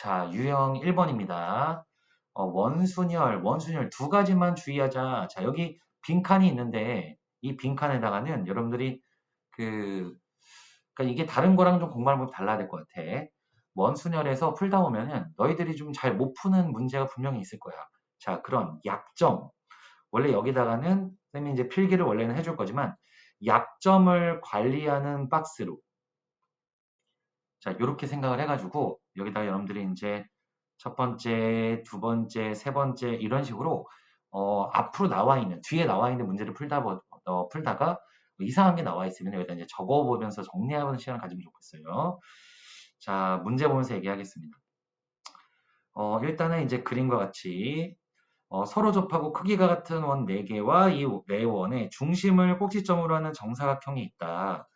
자, 유형 1번입니다. 원순열 두 가지만 주의하자. 자, 여기 빈칸이 있는데, 이 빈칸에다가는 여러분들이 그, 그러니까 이게 다른 거랑 좀 공부하는 법 달라야 될 것 같아. 원순열에서 풀다 보면은 너희들이 좀 잘 못 푸는 문제가 분명히 있을 거야. 자, 그런 약점. 원래 여기다가는 쌤이 이제 필기를 원래는 해줄 거지만, 약점을 관리하는 박스로. 자, 요렇게 생각을 해가지고, 여기다가 여러분들이 이제 첫 번째, 두 번째, 세 번째, 이런 식으로, 앞으로 나와 있는, 뒤에 나와 있는 문제를 풀다가 이상한 게 나와 있으면 여기다 이제 적어보면서 정리해보는 시간을 가지면 좋겠어요. 자, 문제 보면서 얘기하겠습니다. 일단은 이제 그림과 같이, 서로 접하고 크기가 같은 원 4개와 이 네 원의 중심을 꼭지점으로 하는 정사각형이 있다.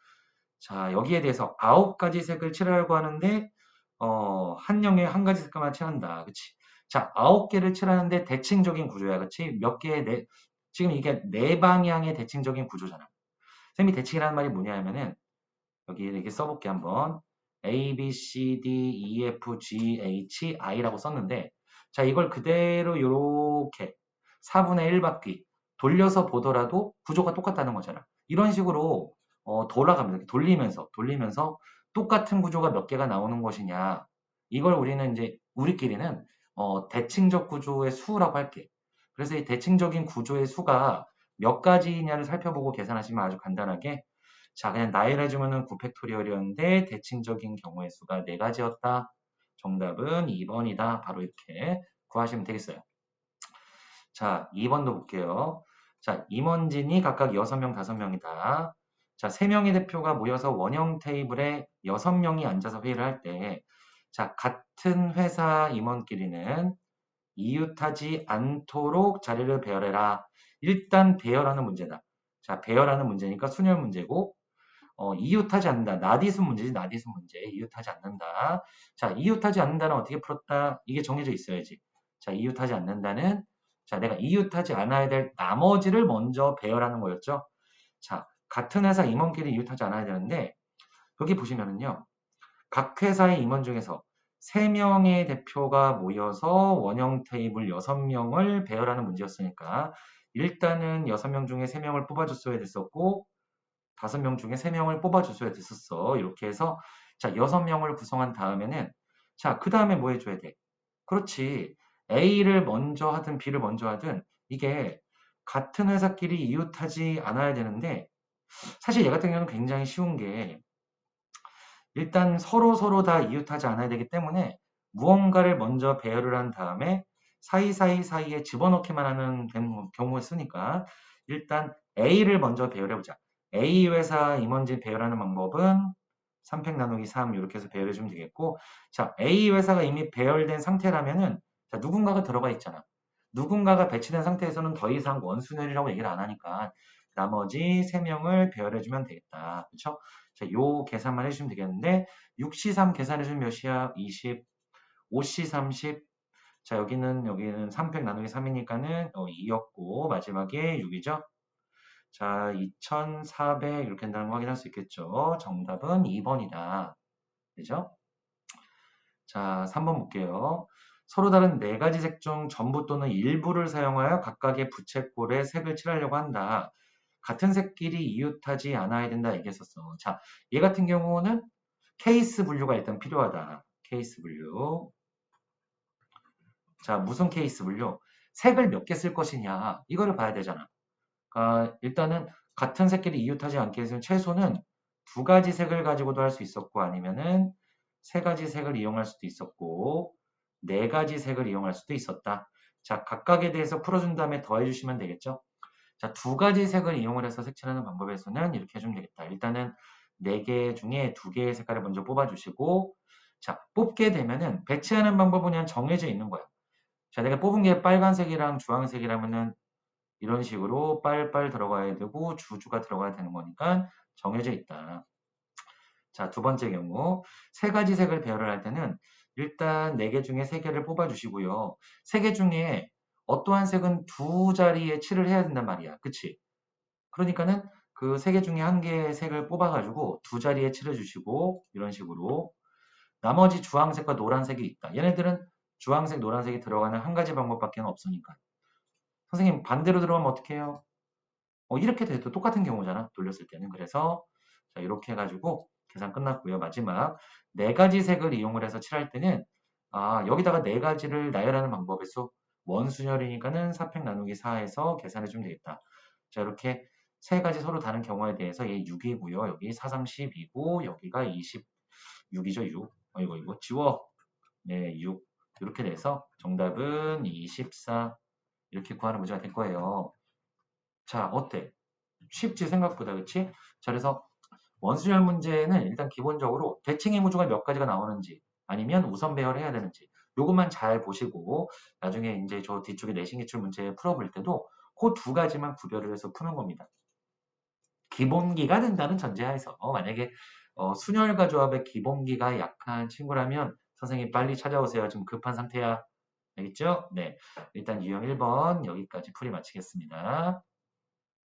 자, 여기에 대해서 9가지 색을 칠하려고 하는데, 한 영에 한 가지 색깔만 칠한다. 그치? 자, 9개를 칠하는데 대칭적인 구조야. 그치? 몇 개의, 지금 이게 네 방향의 대칭적인 구조잖아. 쌤이 대칭이라는 말이 뭐냐 하면은, 여기 이렇게 써볼게 한번. A, B, C, D, E, F, G, H, I라고 썼는데, 자, 이걸 그대로 요렇게 4분의 1바퀴 돌려서 보더라도 구조가 똑같다는 거잖아. 이런 식으로 돌아가면서, 이렇게 돌리면서 똑같은 구조가 몇 개가 나오는 것이냐. 이걸 우리는 이제, 우리끼리는 대칭적 구조의 수라고 할게. 그래서 이 대칭적인 구조의 수가 몇 가지냐를 살펴보고 계산하시면 아주 간단하게 자, 그냥 나열해 주면은 9팩토리얼이었는데 대칭적인 경우의 수가 4가지였다. 정답은 2번이다. 바로 이렇게 구하시면 되겠어요. 자, 2번도 볼게요. 자, 임원진이 각각 6명, 5명이다. 자, 3명의 대표가 모여서 원형 테이블에 6명이 앉아서 회의를 할 때, 자, 같은 회사 임원끼리는 이웃하지 않도록 자리를 배열해라. 일단 배열하는 문제다. 자, 배열하는 문제니까 순열 문제고, 이웃하지 않는다. 나디순 문제지, 나디순 문제. 이웃하지 않는다. 자, 이웃하지 않는다는 어떻게 풀었다? 이게 정해져 있어야지. 자, 이웃하지 않는다는, 자, 내가 이웃하지 않아야 될 나머지를 먼저 배열하는 거였죠. 자, 같은 회사 임원끼리 이웃하지 않아야 되는데, 여기 보시면은요, 각 회사의 임원 중에서 3명의 대표가 모여서 원형 테이블 6명을 배열하는 문제였으니까, 일단은 6명 중에 3명을 뽑아줬어야 됐었고, 5명 중에 3명을 뽑아줬어야 됐었어. 이렇게 해서 자 6명을 구성한 다음에는 자 그 다음에 뭐 해줘야 돼? 그렇지. A를 먼저 하든 B를 먼저 하든 이게 같은 회사끼리 이웃하지 않아야 되는데 사실 얘 같은 경우는 굉장히 쉬운 게 일단 서로 다 이웃하지 않아야 되기 때문에 무언가를 먼저 배열을 한 다음에 사이에 집어넣기만 하는 경우를 쓰니까 일단 A를 먼저 배열해보자. A 회사 임원진 배열하는 방법은 3팩 나누기 3 이렇게 해서 배열해주면 되겠고 자 A 회사가 이미 배열된 상태라면은 자, 누군가가 들어가 있잖아. 누군가가 배치된 상태에서는 더 이상 원순열이라고 얘기를 안 하니까 나머지 3명을 배열해주면 되겠다. 그렇죠? 자, 요 계산만 해주시면 되겠는데 6C3 계산해주면 몇이야? 20, 5C 30. 자, 여기는 3팩 나누기 3이니까는 2였고 마지막에 6이죠. 자, 2400 이렇게 한다는 거 확인할 수 있겠죠. 정답은 2번이다. 되죠? 자, 3번 볼게요. 서로 다른 4가지 색 중 전부 또는 일부를 사용하여 각각의 부채꼴에 색을 칠하려고 한다. 같은 색끼리 이웃하지 않아야 된다 얘기했었어. 자, 얘 같은 경우는 케이스 분류가 일단 필요하다. 케이스 분류. 자, 무슨 케이스 분류? 색을 몇 개 쓸 것이냐. 이거를 봐야 되잖아. 일단은 같은 색끼리 이웃하지 않게 해서 최소는 2가지 색을 가지고도 할 수 있었고 아니면은 3가지 색을 이용할 수도 있었고 4가지 색을 이용할 수도 있었다. 자, 각각에 대해서 풀어준 다음에 더해주시면 되겠죠. 자, 2가지 색을 이용을 해서 색칠하는 방법에서는 이렇게 해주면 되겠다. 일단은 4개 중에 2개의 색깔을 먼저 뽑아주시고 자, 뽑게 되면은 배치하는 방법은 그냥 정해져 있는 거야. 자, 내가 뽑은 게 빨간색이랑 주황색이라면은 이런 식으로 빨빨 들어가야 되고 주주가 들어가야 되는 거니까 정해져 있다. 자, 두 번째 경우 3가지 색을 배열을 할 때는 일단 4개 중에 3개를 뽑아주시고요. 3개 중에 어떠한 색은 2자리에 칠을 해야 된단 말이야. 그치? 그러니까는 그 3개 중에 1개의 색을 뽑아가지고 2자리에 칠해주시고 이런 식으로 나머지 주황색과 노란색이 있다. 얘네들은 주황색, 노란색이 들어가는 한 가지 방법밖에 없으니까. 선생님 반대로 들어가면 어떻게 해요? 이렇게 돼도 똑같은 경우잖아. 돌렸을 때는. 그래서 자, 이렇게 해가지고 계산 끝났고요. 마지막 네 가지 색을 이용을 해서 칠할 때는 여기다가 네 가지를 나열하는 방법에서 원순열이니까는 4팩 나누기 4에서 계산해 주면 되겠다. 자, 이렇게 세 가지 서로 다른 경우에 대해서 얘 6이고요. 여기 4, 3, 10이고 여기가 26이죠. 6. 이거 지워. 네, 6. 이렇게 돼서 정답은 24. 이렇게 구하는 문제가 될 거예요. 자, 어때? 쉽지 생각보다, 그치? 자, 그래서 원수열 문제는 일단 기본적으로 대칭의 무조가 몇 가지가 나오는지 아니면 우선 배열을 해야 되는지 요것만 잘 보시고 나중에 이제 저 뒤쪽에 내신 기출 문제 풀어볼 때도 그 두 가지만 구별을 해서 푸는 겁니다. 기본기가 된다는 전제하에서 만약에 순열과 조합의 기본기가 약한 친구라면 선생님 빨리 찾아오세요. 지금 급한 상태야. 알겠죠? 네. 일단 유형 1번 여기까지 풀이 마치겠습니다.